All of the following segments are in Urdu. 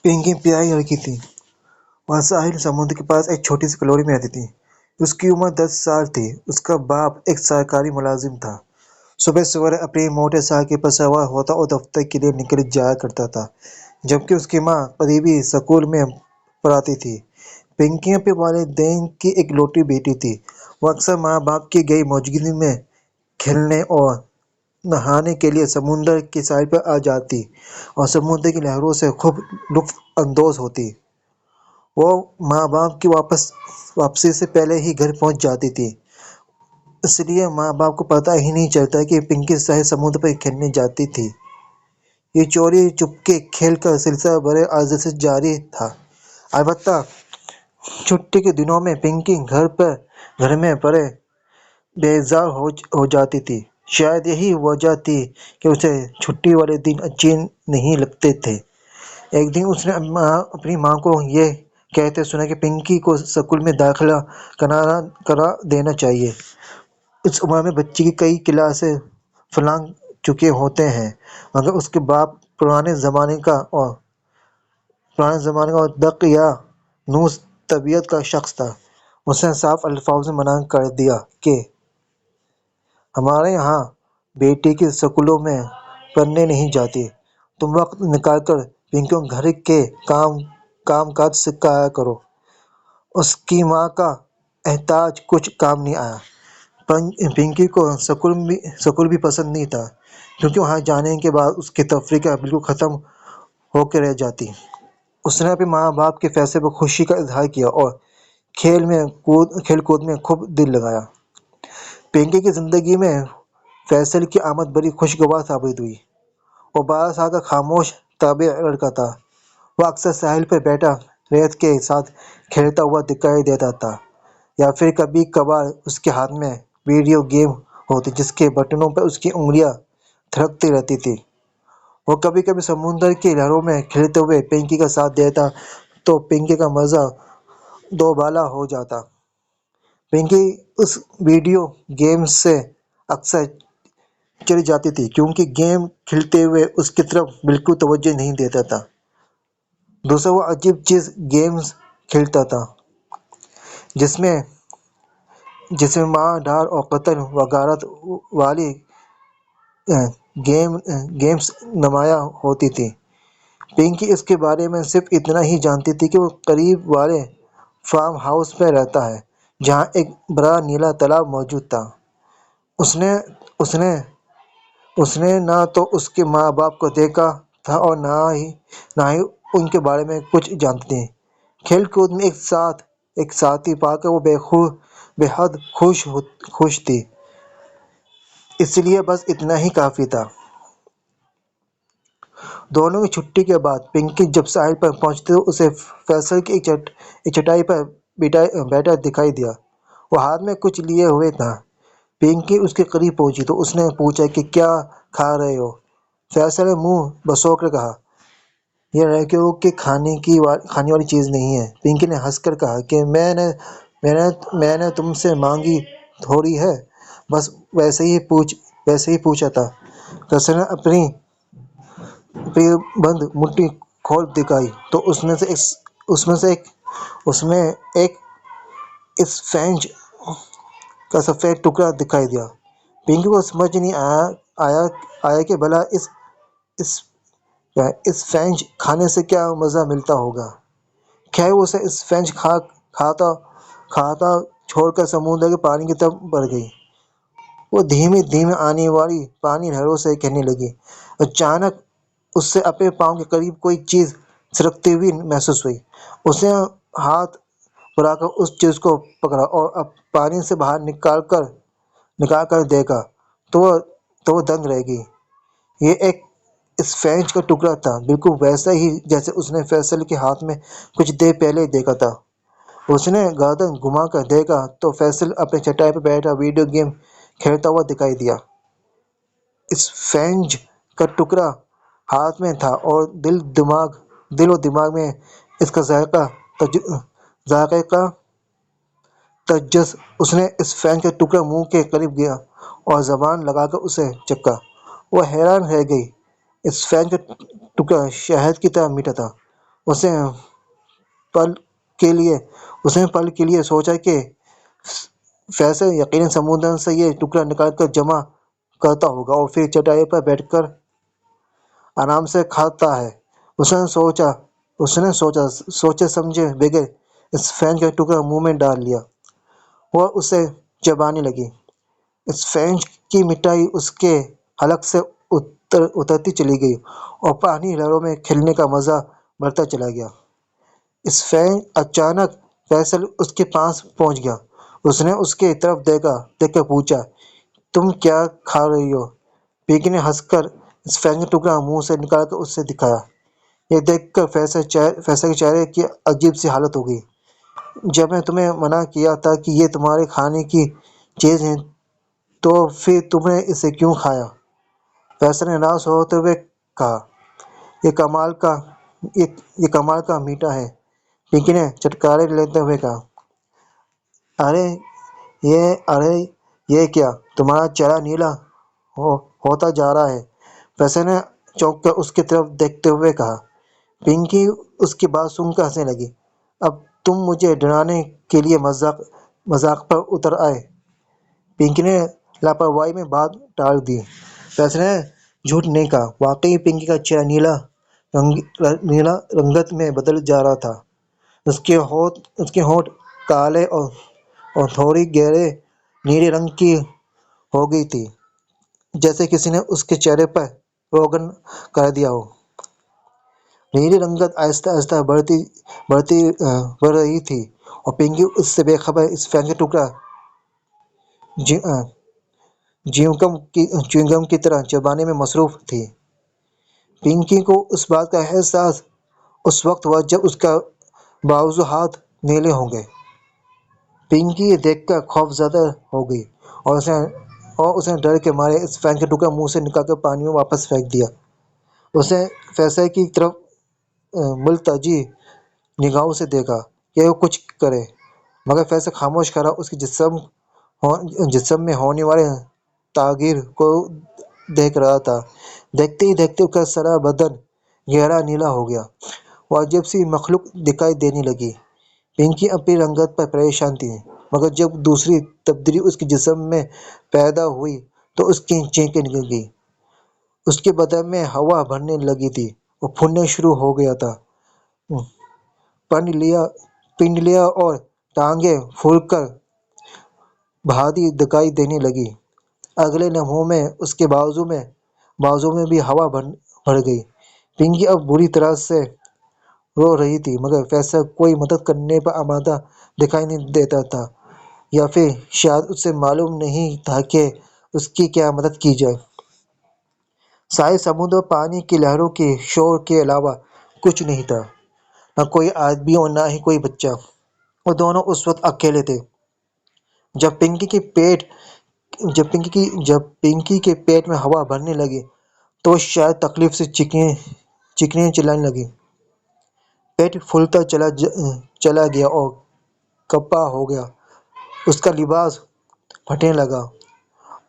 پنکی پیاری لڑکی تھی۔ وہ ساحل سمندر کے پاس ایک چھوٹی سی کالونی میں رہتی تھی۔ اس کی عمر 10 سال تھی۔ اس کا باپ ایک سرکاری ملازم تھا۔ صبح سویرے اپنی موٹر سائیکل پر سوار ہوتا اور دفتر کے لیے نکل جایا کرتا تھا، جبکہ اس کی ماں قریبی اسکول میں پڑھاتی تھی۔ پنکی اپنے والدین کی اکلوتی بیٹی تھی۔ وہ اکثر ماں باپ کی غیر موجودگی میں کھیلنے اور نہانے کے لیے سمندر کے ساحل پر آ جاتی اور سمندر کی لہروں سے خوب لطف اندوز ہوتی۔ وہ ماں باپ کی واپسی سے پہلے ہی گھر پہنچ جاتی تھی، اس لیے ماں باپ کو پتہ ہی نہیں چلتا کہ پنکی ساحل سمندر پر کھیلنے جاتی تھی۔ یہ چوری چپکے کھیل کا سلسلہ بڑے عرصے سے جاری تھا۔ البتہ چھٹی کے دنوں میں پنکی گھر میں پڑے بیزار ہو جاتی تھی۔ شاید یہی وجہ تھی کہ اسے چھٹی والے دن اچھے نہیں لگتے تھے۔ ایک دن اس نے اپنی ماں کو یہ کہتے سنا کہ پنکی کو اسکول میں داخلہ کرا دینا چاہیے۔ اس عمر میں بچے کی کئی کلاسیں پھلانگ چکے ہوتے ہیں، مگر اس کے باپ پرانے زمانے کا اور دق یا نوس طبیعت کا شخص تھا۔ اس نے صاف الفاظ میں منع کر دیا کہ ہمارے یہاں بیٹی کی اسکولوں میں پڑھنے نہیں جاتی۔ تم وقت نکال کر پنکی کو گھر کے کام کاج سکھایا کرو۔ اس کی ماں کا احتجاج کچھ کام نہیں آیا۔ پنکی کو اسکول بھی پسند نہیں تھا، کیونکہ وہاں جانے کے بعد اس کی تفریح بالکل ختم ہو کے رہ جاتی۔ اس نے اپنے ماں باپ کے فیصلے پر خوشی کا اظہار کیا اور کھیل کود میں خوب دل لگایا۔ پنکی کی زندگی میں فیصل کی آمد بڑی خوشگوار ثابت ہوئی۔ وہ 12 سال کا خاموش طبع لڑکا تھا۔ وہ اکثر ساحل پر بیٹھا ریت کے ساتھ کھیلتا ہوا دکھائی دیتا تھا، یا پھر کبھی کبھار اس کے ہاتھ میں ویڈیو گیم ہوتی جس کے بٹنوں پر اس کی انگلیاں تھرکتی رہتی تھیں۔ وہ کبھی کبھی سمندر کی لہروں میں کھیلتے ہوئے پنکی کا ساتھ دیتا تو پنکی کا مزہ دوبالا ہو جاتا۔ پنکی اس ویڈیو گیم سے اکثر چڑ جاتی تھی، کیونکہ گیم کھیلتے ہوئے اس کی طرف بالکل توجہ نہیں دیتا تھا۔ دوسرا وہ عجیب چیز گیمز کھیلتا تھا جس میں مار دھاڑ اور قتل و غارت والی گیمز نمایاں ہوتی تھیں۔ پنکی اس کے بارے میں صرف اتنا ہی جانتی تھی کہ وہ قریب والے فارم ہاؤس میں رہتا ہے، جہاں ایک بڑا نیلا تالاب موجود تھا۔ اس نے نہ تو اس کے ماں باپ کو دیکھا تھا اور نہ ہی ان کے بارے میں کچھ جانتی تھی۔ کھیل کود میں ایک ساتھی پا کر وہ بے حد خوش تھی، اس لیے بس اتنا ہی کافی تھا۔ دونوں کی چھٹی کے بعد پنکی جب ساحل پر پہنچی تو اسے فیصل کی ایک چٹائی پر بیٹھا دکھائی دیا۔ وہ ہاتھ میں کچھ لیے ہوئے تھا۔ پنکی اس کے قریب پہنچی تو اس نے پوچھا کہ کیا کھا رہے ہو؟ فیصل نے منہ بسوک کر کہا، یہ لڑکیوں کے کھانے والی چیز نہیں ہے۔ پنکی نے ہنس کر کہا کہ میں نے تم سے مانگی تھوڑی ہے، بس ویسے ہی پوچھا تھا۔ فیصل نے اپنی بند مٹھی کھول دکھائی تو اس میں ایک اسفنج کا سفید ٹکڑا دکھائی دیا۔ پنکی کو سمجھ نہیں آیا کہ بھلا اسفنج کھانے سے کیا مزہ ملتا ہوگا۔ خیر وہ اسے اسفنج کھاتا چھوڑ کر سمندر کے پانی کی طرف بڑھ گئی۔ وہ دھیمے آنے والی پانی لہروں سے کہنے لگی۔ اچانک اس سے اپنے پاؤں کے قریب کوئی چیز سرکتی ہوئی محسوس ہوئی۔ اس نے ہاتھ بڑھا کر اس چیز کو پکڑا اور پانی سے باہر نکال کر دیکھا تو وہ دنگ رہ گئی۔ یہ ایک اسفنج کا ٹکڑا تھا، بالکل ویسا ہی جیسے اس نے فیصل کے ہاتھ میں کچھ دیر پہلے دیکھا تھا۔ اس نے گردن گھما کر دیکھا تو فیصل اپنی چٹائی پر بیٹھا ویڈیو گیم کھیلتا ہوا دکھائی دیا۔ اسفنج کا ٹکڑا ہاتھ میں تھا اور دل و دماغ میں اس کا ذائقے کا تجسس۔ اس نے اسفنج کا ٹکڑا منہ کے قریب گیا اور زبان لگا کر اسے چکھا۔ وہ حیران رہ گئی۔ اسفنج کا ٹکڑا شہد کی طرح میٹھا تھا۔ اسے پل اس نے پل کے لیے سوچا کہ فیصل یقیناً سمندر سے یہ ٹکڑا نکال کر جمع کرتا ہوگا اور پھر چٹائی پر بیٹھ کر آرام سے کھاتا ہے۔ اس نے سوچے سمجھے بغیر اس فینچ کا ٹکڑا منہ میں ڈال لیا اور اسے چبانے لگی۔ اس فینچ کی مٹھائی اس کے حلق سے اترتی چلی گئی اور پانی لہروں میں کھیلنے کا مزہ بڑھتا چلا گیا۔ اس فینچ اچانک فیصل اس کے پاس پہنچ گیا۔ اس نے اس کی طرف دیکھ کر پوچھا، تم کیا کھا رہی ہو؟ پنکی نے ہنس کر اس فینچ کا ٹکڑا منہ سے نکال کر اسے دکھایا۔ یہ دیکھ کر فیصل کے چہرے کی عجیب سی حالت ہو گئی۔ جب میں تمہیں منع کیا تھا کہ یہ تمہارے کھانے کی چیز ہے تو پھر تم نے اسے کیوں کھایا؟ فیصل نے ناراض ہوتے ہوئے کہا، یہ کمال کا میٹھا ہے۔ پنکی نے چٹکارے لیتے ہوئے کہا، ارے یہ کیا؟ تمہارا چہرہ نیلا ہوتا جا رہا ہے۔ فیصل نے چونک کر اس کی طرف دیکھتے ہوئے کہا۔ پنکی اس کی بات سن کر ہنسنے لگی۔ اب تم مجھے ڈرانے کے لیے مذاق پر اتر آئے؟ پنکی نے لاپرواہی میں بات ٹال دی۔ فیصل نے جھوٹ نہیں کہا، واقعی پنکی کا چہرہ نیلا رنگت میں بدل جا رہا تھا۔ اس کے ہونٹ کالے اور تھوڑی گہرے نیلے رنگ کی ہو گئی تھی، جیسے کسی نے اس کے چہرے پر روغن کر دیا ہو۔ نیلی رنگت آہستہ آہستہ بڑھ رہی تھی اور پنکی اس سے بے خبر اس فینچ کا ٹکڑا چیونگم کی طرح چبانے میں مصروف تھی۔ پنکی کو اس بات کا احساس اس وقت ہوا جب اس کا بازو ہاتھ نیلے ہو گئے۔ پنکی یہ دیکھ کر خوف زدہ ہو گئی اور اس نے ڈر کے مارے اس فینچ کا ٹکڑا منہ سے نکال کر پانی میں واپس پھینک دیا۔ اس نے فیصل کی طرف ملتجی نگاہوں سے دیکھا کہ وہ کچھ کرے، مگر فیصل خاموش کھڑا اس کے جسم میں ہونے والے تغیر کو دیکھ رہا تھا۔ دیکھتے ہی دیکھتے اس کا سارا بدن گہرا نیلا ہو گیا اور عجیب سی مخلوق دکھائی دینے لگی۔ پنکی اپنی رنگت پر پریشان تھی، مگر جب دوسری تبدیلی اس کے جسم میں پیدا ہوئی تو اس کی چینخیں نکل گئیں۔ اس کے بدن میں ہوا بھرنے لگی تھی اور پھولنا شروع ہو گیا تھا۔ پنڈلیاں اور ٹانگیں پھول کر بھاری دکھائی دینے لگی۔ اگلے لمحوں میں اس کے بازو میں بھی ہوا بھر گئی۔ پنکی اب بری طرح سے رو رہی تھی، مگر فیصل کوئی مدد کرنے پر آمادہ دکھائی نہیں دیتا تھا، یا پھر شاید اسے معلوم نہیں تھا کہ اس کی کیا مدد کی جائے۔ ساحل سمندر اور پانی کی لہروں کے شور کے علاوہ کچھ نہیں تھا، نہ کوئی آدمی اور نہ ہی کوئی بچہ۔ وہ دونوں اس وقت اکیلے تھے۔ جب پنکی کے پیٹ میں ہوا بھرنے لگی تو وہ شاید تکلیف سے چیخنے چلانے لگی۔ پیٹ پھولتا چلا گیا اور کپا ہو گیا۔ اس کا لباس پھٹنے لگا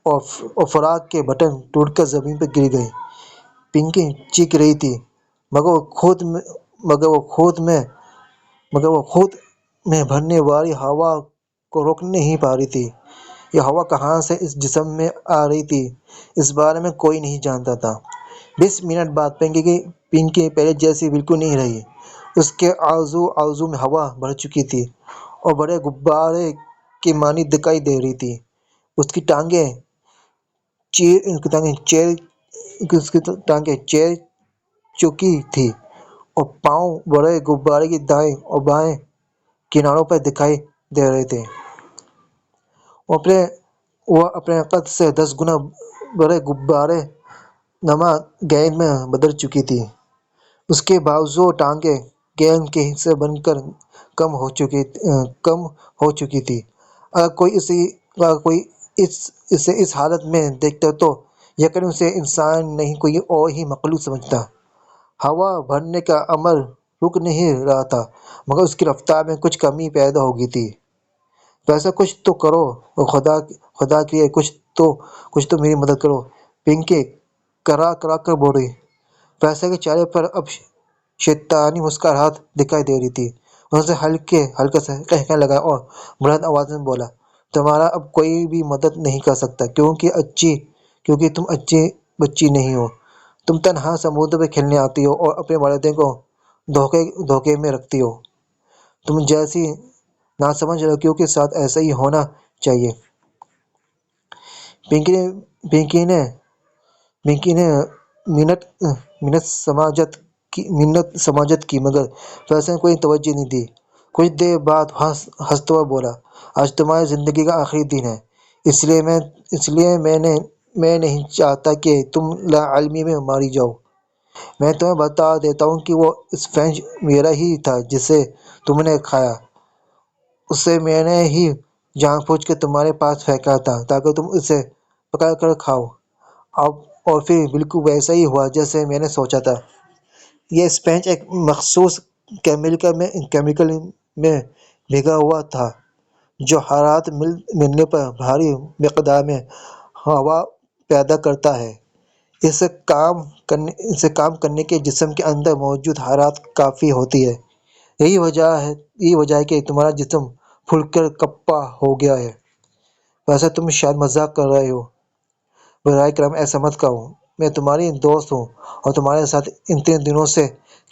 اور فراق کے بٹن ٹوٹ کر زمین پر گر گئے۔ پنکی چیخ رہی تھی، مگر وہ خود میں بھرنے والی ہوا کو روک نہیں پا رہی تھی۔ یہ ہوا کہاں سے اس جسم میں آ رہی تھی، اس بارے میں کوئی نہیں جانتا تھا۔ 20 منٹ بعد پنکی پہلے جیسی بالکل نہیں رہی۔ اس کے اعضاء میں ہوا بھر چکی تھی اور بڑے غبارے کی مانند دکھائی دے رہی تھی۔ اس کی ٹانگیں چیر چکی تھیں اور پاؤں بڑے غبارے کے دائیں اور بائیں کناروں پر دکھائی دے رہے تھے۔ وہ اپنے قد سے 10 گنا بڑے غبارے نما گیند میں بدل چکی تھی۔ اس کے بازو اور ٹانگیں گیند کے حصے بن کر کم ہو چکی تھی۔ اگر کوئی اسے اس حالت میں دیکھتا تو یقیناً اسے انسان نہیں کوئی اور ہی مخلوق سمجھتا۔ ہوا بھرنے کا عمل رک نہیں رہا تھا، مگر اس کی رفتار میں کچھ کمی پیدا ہو گئی تھی۔ فیصل کچھ تو کرو، خدا کے لیے کچھ تو میری مدد کرو، پنکی کرا کر بولی۔ فیصل کے چہرے پر اب شیطانی مسکراہٹ دکھائی دے رہی تھی۔ اس نے ہلکے سے کہنے لگا اور بلند آواز میں بولا، تمہارا اب کوئی بھی مدد نہیں کر سکتا کیونکہ تم اچھی بچی نہیں ہو۔ تم تنہا سمندر میں کھیلنے آتی ہو اور اپنے والدین کو دھوکے میں رکھتی ہو۔ تم جیسی ناسمجھ لڑکیوں کے ساتھ ایسا ہی ہونا چاہیے۔ پنکی نے منت سماجت کی مگر فیصل نے کوئی توجہ نہیں دی۔ کچھ دیر بعد ہنستا ہوا بولا، آج تمہاری زندگی کا آخری دن ہے، اس لیے میں نہیں چاہتا کہ تم لا علمی میں ماری جاؤ۔ میں تمہیں بتا دیتا ہوں کہ وہ اسفنج میرا ہی تھا جسے تم نے کھایا۔ اسے میں نے ہی جان بوجھ کے تمہارے پاس پھینکا تھا تاکہ تم اسے پکڑ کر کھاؤ، اور پھر بالکل ویسا ہی ہوا جیسے میں نے سوچا تھا۔ یہ اسفنج ایک مخصوص کیمیکل میں بھیگا ہوا تھا جو حرارت ملنے پر بھاری مقدار میں ہوا پیدا کرتا ہے۔ اس سے کام کرنے کے جسم کے اندر موجود حرارت کافی ہوتی ہے۔ یہی وجہ ہے کہ تمہارا جسم پھول کر کپا ہو گیا ہے۔ ویسے تم شاید مذاق کر رہے ہو، براہ کرم ایسا مت کہو۔ میں تمہاری دوست ہوں اور تمہارے ساتھ اتنے دنوں سے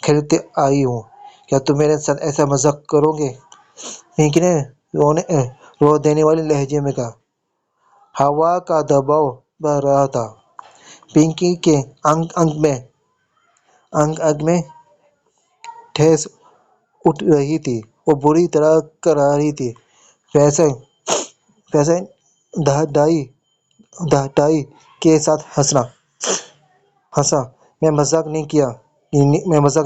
کھیلتے آئی ہوں، کیا تم میرے ساتھ ایسا مذاق کرو گے؟ پنکی نے رو دینے والے لہجے میں کہا۔ ہوا کا دباؤ بڑھ رہا تھا، پنکی کے انگ میں ٹھیس اٹھ رہی تھی، وہ بری طرح کراری تھی۔ فیصل دہائی کے ساتھ ہنسا۔ میں مذاق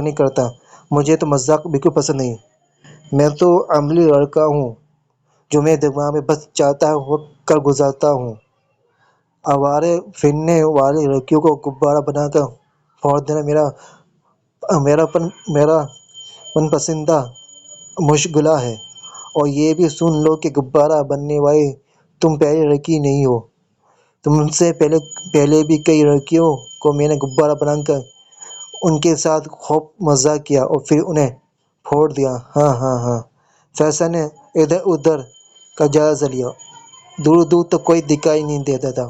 نہیں کرتا، مجھے تو مذاق بالکل پسند نہیں۔ میں تو عملی لڑکا ہوں، جو میرے دماغ میں بس چاہتا ہے وہ کر گزارتا ہوں۔ آوارے پھرنے والی لڑکیوں کو غبارہ بنا کر پھوڑ دینا میرا من پسندیدہ مشغلہ ہے۔ اور یہ بھی سن لو کہ غبارہ بننے والی تم پہلی لڑکی نہیں ہو۔ تم سے پہلے بھی کئی لڑکیوں کو میں نے غبارہ بنا کر ان کے ساتھ خوب مزاق کیا اور پھر انہیں پھوڑ دیا۔ ہاں۔ فیصل نے ادھر ادھر کا جائزہ لیا۔ دور تک کوئی دکھائی نہیں دیتا تھا۔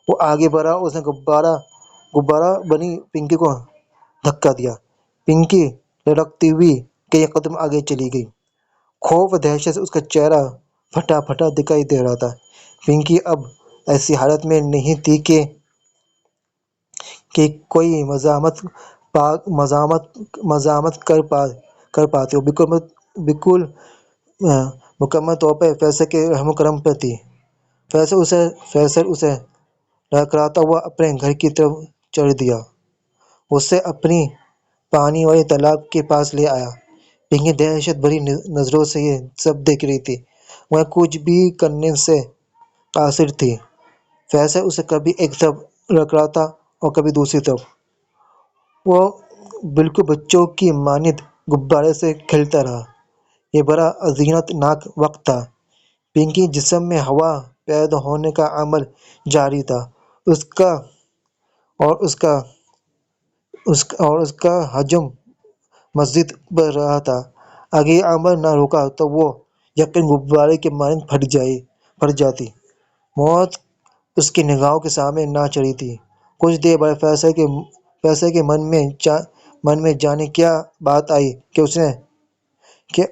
وہ آگے بڑھا، اس نے غبارہ بنی پنکی کو دھکا دیا۔ پنکی لڑکتی ہوئی کئی قدم آگے چلی گئی۔ خوف و دہشت سے اس کا چہرہ پھٹا دکھائی دے رہا تھا۔ پنکی اب ایسی حالت میں نہیں تھی کہ کوئی مزاحمت کر پاتی ہو، بالکل مکمل طور پر فیصل کے رحم و کرم پر تھی۔ فیصل اسے لڑکھڑاتا ہوا اپنے گھر کی طرف چل دیا، اسے اپنی پانی والے تالاب کے پاس لے آیا۔ پنکی دہشت بھری نظروں سے یہ سب دیکھ رہی تھی، وہ کچھ بھی کرنے سے قاصر تھی۔ فیصل اسے کبھی ایک طرف لڑکھڑاتا اور کبھی دوسری طرف۔ وہ بالکل بچوں کی مانند غبارے سے کھیلتا رہا۔ یہ بڑا اذیت ناک وقت تھا۔ پنکی جسم میں ہوا پیدا ہونے کا عمل جاری تھا، اور اس کا حجم مزید بڑھ رہا تھا۔ اگر یہ عمل نہ رکا تو وہ یقیناً غبارے کی مانند پھٹ جاتی۔ موت اس کی نگاہوں کے سامنے نہ چڑھی تھی۔ کچھ دیر بعد فیصل کے من میں جانے کیا بات آئی کہ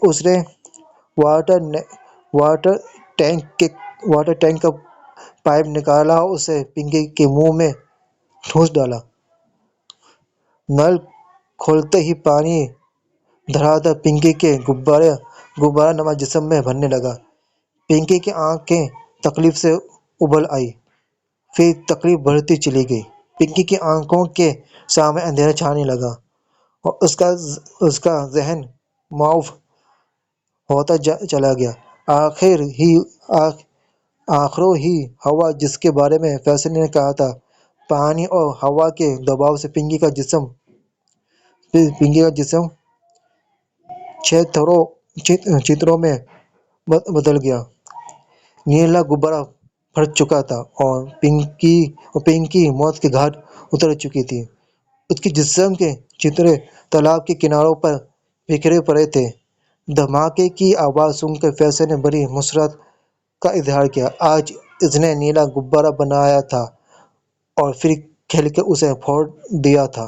اس نے واٹر ٹینک کا پائپ نکالا اور اسے پنکی کے منہ میں ٹھونس ڈالا۔ نل کھلتے ہی پانی دھڑا دھڑ پنکی کے غبارہ نما جسم میں بھرنے لگا۔ پنکی کی آنکھیں تکلیف سے ابل آئیں، پھر تکلیف بڑھتی چلی گئی۔ پنکی کی آنکھوں کے سامنے اندھیرا چھانے لگا اور اس کا ذہن معاف ہوتا چلا گیا۔ آخرو ہی ہوا جس کے بارے میں فیصل نے کہا تھا، پانی اور ہوا کے دباؤ سے پنکی کا جسم چھتروں میں بدل گیا۔ نیلا غبارہ پھٹ چکا تھا اور پنکی موت کے گھاٹ اتر چکی تھی۔ اس کے جسم کے چترے تالاب کے کناروں پر بکھرے پڑے تھے۔ دھماکے کی آواز سن کر فیصل نے بڑی مسرت کا اظہار کیا۔ آج اس نے نیلا غبارہ بنایا تھا اور پھر کھیل کر اسے پھوڑ دیا تھا۔